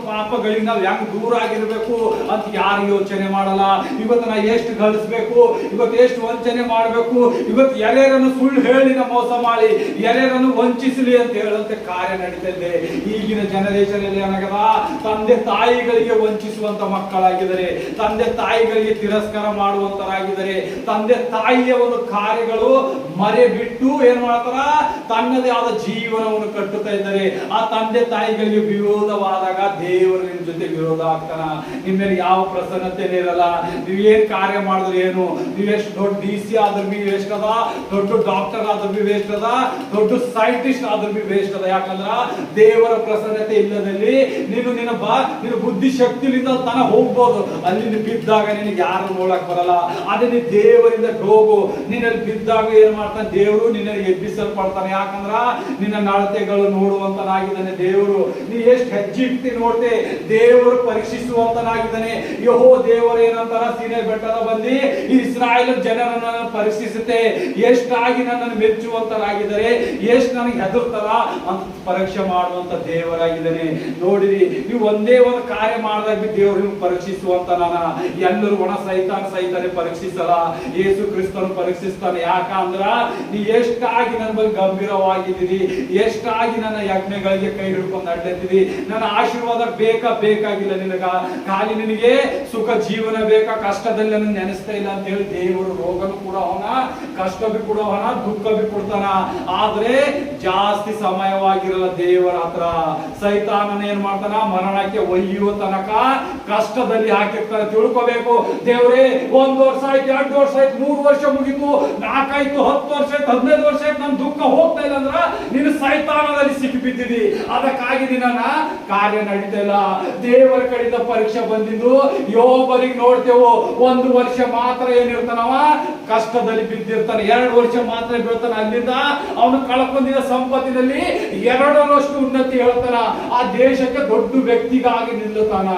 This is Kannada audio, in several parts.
ಪಾಪಗಳಿಗೆ ನಾವು ಹೆಂಗ್ ದೂರ ಆಗಿರ್ಬೇಕು ಅಂತ ಯಾರು ಯೋಚನೆ ಮಾಡಲ್ಲ. ಇವತ್ತು ನಾ ಎಷ್ಟು ಗಳಿಸ್ಬೇಕು, ಇವತ್ತು ಎಷ್ಟು ವಂಚನೆ ಮಾಡಬೇಕು, ಇವತ್ತು ಯಾರ್ಯಾರನ್ನು ಸುಳ್ಳು ಹೇಳಿ ನಾ ಮೋಸ ಮಾಡಿ ಯಾರ್ಯಾರನ್ನು ವಂಚಿಸಲಿ ಅಂತ ಹೇಳುವಂತೆ ಕಾರ್ಯ ನಡೀತಾ ಇದೆ. ಈಗಿನ ಜನರೇಷನ್ ಅಲ್ಲಿ ಏನಾಗದ, ತಂದೆ ತಾಯಿಗಳಿಗೆ ವಂಚಿಸುವಂತ ಮಕ್ಕಳಾಗಿದ್ದಾರೆ, ತಂದೆ ತಾಯಿಗಳಿಗೆ ತಿರಸ್ಕಾರ ಮಾಡುವಂತರಾಗಿದ್ದಾರೆ, ತಂದೆ ತಾಯಿಯ ಒಂದು ಕಾರ್ಯಗಳು ಮರೆ ಬಿಟ್ಟು ಏನ್ ಮಾಡ್ತಾರ, ತನ್ನದೇ ಆದ ಜೀವನವನ್ನು ಕಟ್ಟುತ್ತಾ ಇದ್ದಾರೆ. ಆ ತಂದೆ ತಾಯಿಗಳಿಗೆ ವಿರೋಧವಾದಾಗ ದೇವರು ನಿಮ್ ಜೊತೆ ವಿರೋಧ ಆಗ್ತಾನ. ನಿಮ್ಮ ಮೇಲೆ ಯಾವ ಪ್ರಸನ್ನತೆನೇ ಇರಲ್ಲ. ನೀವೇನ್ ಕಾರ್ಯ ಮಾಡಿದ್ರೆ ಏನು, ನೀವೆಷ್ಟು ದೊಡ್ಡ DC ಆದ್ರೂ ಬಿ ವೇಸ್ಟ್ ಅದ, ದೊಡ್ಡ ಡಾಕ್ಟರ್ ಆದ್ರೂ ಬಿ ವೇಸ್ಟ್ ಅದ, ದೊಡ್ಡ ಸೈಂಟಿಸ್ಟ್ ಆದ್ರೂ ಬಿ ವೇಸ್ಟ್ ಅದ. ಯಾಕಂದ್ರ ದೇವರ ಪ್ರಸನ್ನತೆ ಇಲ್ಲದಲ್ಲಿ ನೀನು ನಿನ್ನ ಬುದ್ಧಿ ಶಕ್ತಿಯಿಂದ ತನ ಹೋಗ್ಬೋದು, ಅಲ್ಲಿ ಬಿದ್ದಾಗ ನಿನಗೆ ಯಾರು ನೋಡಕ್ ಬರಲ್ಲ. ಅದೇ ನೀ ದೇವರಿಂದ ಹೋಗು, ನಿನ್ನಲ್ಲಿ ಬಿದ್ದಾಗ ಏನ್ ಮಾಡ್ತಾನೆ ದೇವರು, ನಿನ್ನಲ್ಲಿ ಎಬ್ಬಿಸಲ್ಪಡ್ತಾನೆ. ಯಾಕಂದ್ರ ನಿನ್ನ ನಡತೆಗಳು ನೋಡುವಂತನಾಗಿದ್ದಾನೆ ದೇವರು. ನೀ ಎಷ್ಟು ಹೆಜ್ಜೆ ಇಟ್ಟು ನೋಡ್ತೆ ದೇವರು ಪರೀಕ್ಷಿಸುವಂತನಾಗಿದ್ದಾನೆ. ಯೆಹೋ ದೇವರು ಏನಂತಾರ, ಸೀನೇ ಬೆಟ್ಟದ ಬಂದಿ ಈ ಇಸ್ರಾಯೇಲ್ ಜನರನ್ನ ಪರೀಕ್ಷಿಸುತ್ತೆ, ಎಷ್ಟಾಗಿ ನನ್ನನ್ನು ಮೆಚ್ಚುವಂತರಾಗಿದ್ದಾರೆ, ಎಷ್ಟು ನನಗೆ ಹೆದರ್ತಾರ ಅಂತ ಪರೀಕ್ಷೆ ಮಾಡುವಂತ ದೇವರಾಗಿದ್ದಾನೆ. ನೋಡಿರಿ, ನೀವು ಒಂದೇ ಒಂದು ಕಾರ್ಯ ಮಾಡಿದಾಗ ದೇವರು ನಿಮ್ಗೆ ಪರೀಕ್ಷಿಸುವಂತ ಎಲ್ಲರೂ ಒಣ ಸೈತಾನೆ ಪರೀಕ್ಷಿಸಲ್ಲ, ಯೇಸು ಕ್ರಿಸ್ತನು ಪರೀಕ್ಷಿಸ್ತಾನೆ. ಯಾಕಂದ್ರ ನೀ ಎಷ್ಟಾಗಿ ನನ್ನ ಬಗ್ಗೆ ಗಂಭೀರವಾಗಿದ್ದೀರಿ, ಎಷ್ಟಾಗಿ ನನ್ನ ಯಜ್ಞಗಳಿಗೆ ಕೈ ಹಿಡ್ಕೊಂಡು ಅಡ್ಡತ್ತಿದಿ. ನನ್ನ ಆಶೀರ್ವಾದ ಬೇಕಾಗಿಲ್ಲ ನಿನಗ, ಖಾಲಿ ನಿನಗೆ ಸುಖ ಜೀವನ ಬೇಕಾ, ಕಷ್ಟದಲ್ಲಿ ನನ್ನ ನೆನೆಸ್ತಾ ಇಲ್ಲ ಅಂತ ಹೇಳಿ ದೇವರು ರೋಗನು ಕೂಡ ಅವನ, ಕಷ್ಟ ಬಿ ಕೂಡ ಅವನ, ದುಃಖ ಬಿ ಕೊಡ್ತಾನ. ಆದ್ರೆ ಜಾಸ್ತಿ ಸಮಯವಾಗಿರಲ್ಲ ದೇವರ ಹತ್ರ. ಸೈತಾನನ ಏನ್ ಮಾಡ್ತಾನ, ಮರಣಕ್ಕೆ ಒಯ್ಯುವ ತನಕ ಕಷ್ಟದಲ್ಲಿ ಹಾಕಿರ್ತಾನೆ. ತಿಳ್ಕೋಬೇಕು, ದೇವರೇ 1 ವರ್ಷ ಆಯ್ತು, 2 ವರ್ಷ ಆಯ್ತು, 3 ವರ್ಷ ಮುಗಿತು, 4 ಆಯ್ತು, 10 ವರ್ಷ ಆಯ್ತು, 15 ವರ್ಷ ಆಯ್ತು, ನನ್ ದುಃಖ ಹೋಗ್ತಾ ಇಲ್ಲ ಅಂದ್ರ ನೀನು ಸೈತಾನದಲ್ಲಿ ಸಿಕ್ಕಿ ಬಿದ್ದಿದಿ. ಅದಕ್ಕಾಗಿ ನಿನ್ನ ಕಾರ್ಯ ನಡೀತಾ ಇಲ್ಲ. ದೇವರ ಕಡೆಯಿಂದ ಪರೀಕ್ಷೆ ಬಂದಿದ್ದು ಯೋಬರಿಗೆ ನೋಡ್ತೇವೆ. 1 ವರ್ಷ ಮಾತ್ರ ಏನಿರ್ತಾನವ ಕಷ್ಟದಲ್ಲಿ ಬಿದ್ದಿರ್ತಾನೆ, 2 ವರ್ಷ ಮಾತ್ರ ಬೀಳ್ತಾನೆ. ಅಲ್ಲಿಂದ ಅವನು ಕಳ್ಕೊಂಡಿದ್ದ ಸಂಪತ್ತಿನಲ್ಲಿ 2ರಷ್ಟು ಉನ್ನತಿ ಹೇಳ್ತಾನ. ಆ ದೇಶಕ್ಕೆ ದೊಡ್ಡ ವ್ಯಕ್ತಿಗಾಗಿ ನಿಲ್ಲುತ್ತಾನ.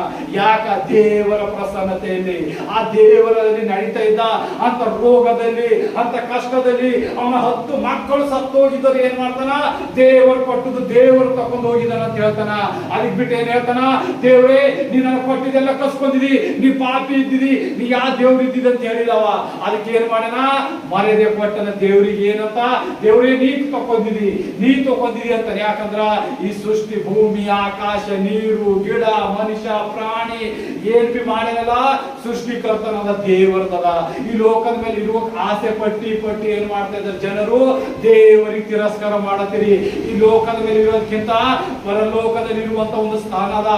ಯಾಕ? ದೇವರ ಪ್ರಸನ್ನತೆಯಲ್ಲಿ, ಆ ದೇವರಲ್ಲಿ ನಡೀತಾ ಇದ್ದ. ಅಂತ ರೋಗದಲ್ಲಿ, ಅಂತ ಕಷ್ಟದಲ್ಲಿ ಅವನ 10 ಮಕ್ಕಳು ಸತ್ತು ಹೋಗಿದ್ದರು. ಏನ್ ಮಾಡ್ತಾನ, ದೇವರು ಕೊಟ್ಟದ್ದು ದೇವರು ತಕೊಂಡು ಹೋಗಿದ್ದಾನ ಅಂತ ಹೇಳ್ತಾನ. ಅದಕ್ಕೆ ಬಿಟ್ಟು ಏನ್ ಹೇಳ್ತಾನ, ದೇವ್ರೇ ನೀ ನನಗೆ ಕೊಟ್ಟಿದ್ದೆಲ್ಲ ಕಸ್ಕೊಂಡಿದಿ, ನೀ ಪಾಪಿ ಇದ್ದಿದಿ, ನೀ ಯಾವ ದೇವ್ರು ಇದ್ದಿದ್ ಅಂತ ಹೇಳಿದವ. ಅದಕ್ಕೆ ಏನ್ ಮಾಡ್ಯಾನ, ಮರ್ಯಾದೆ ಕೊಟ್ಟನ ದೇವ್ರಿಗೆ. ಏನಂತ, ದೇವ್ರೇ ನೀ ತಗೊಂಡಿದಿ ಅಂತಾನೆ. ಯಾಕಂದ್ರ ಈ ಸೃಷ್ಟಿ, ಭೂಮಿ, ಆಕಾಶ, ನೀರು, ಗಿಡ, ಮನುಷ್ಯ, ಪ್ರಾಣಿ ಏನ್ ಬಿ ಮಾಡ್ಯಾನಲ್ಲ, ಸೃಷ್ಟಿಕರ್ತನಾದ ದೇವರದಲ್ಲ. ಈ ಲೋಕದ ಮೇಲೆ ಇರುವ ಆಸೆ ಪಟ್ಟಿ ಏನ್ ಮಾಡ್ತಾ ಇದ್ದಾರೆ ಜನರು, ದೇವರಿಗೆ ತಿರಸ್ಕಾರ ಮಾಡತ್ತೀರಿ. ಈ ಲೋಕದ ಮೇಲೆ ಇರೋದಕ್ಕಿಂತ ಪರಲೋಕದಲ್ಲಿ ಇರುವಂತ ಒಂದು ಸ್ಥಾನ ಅದ.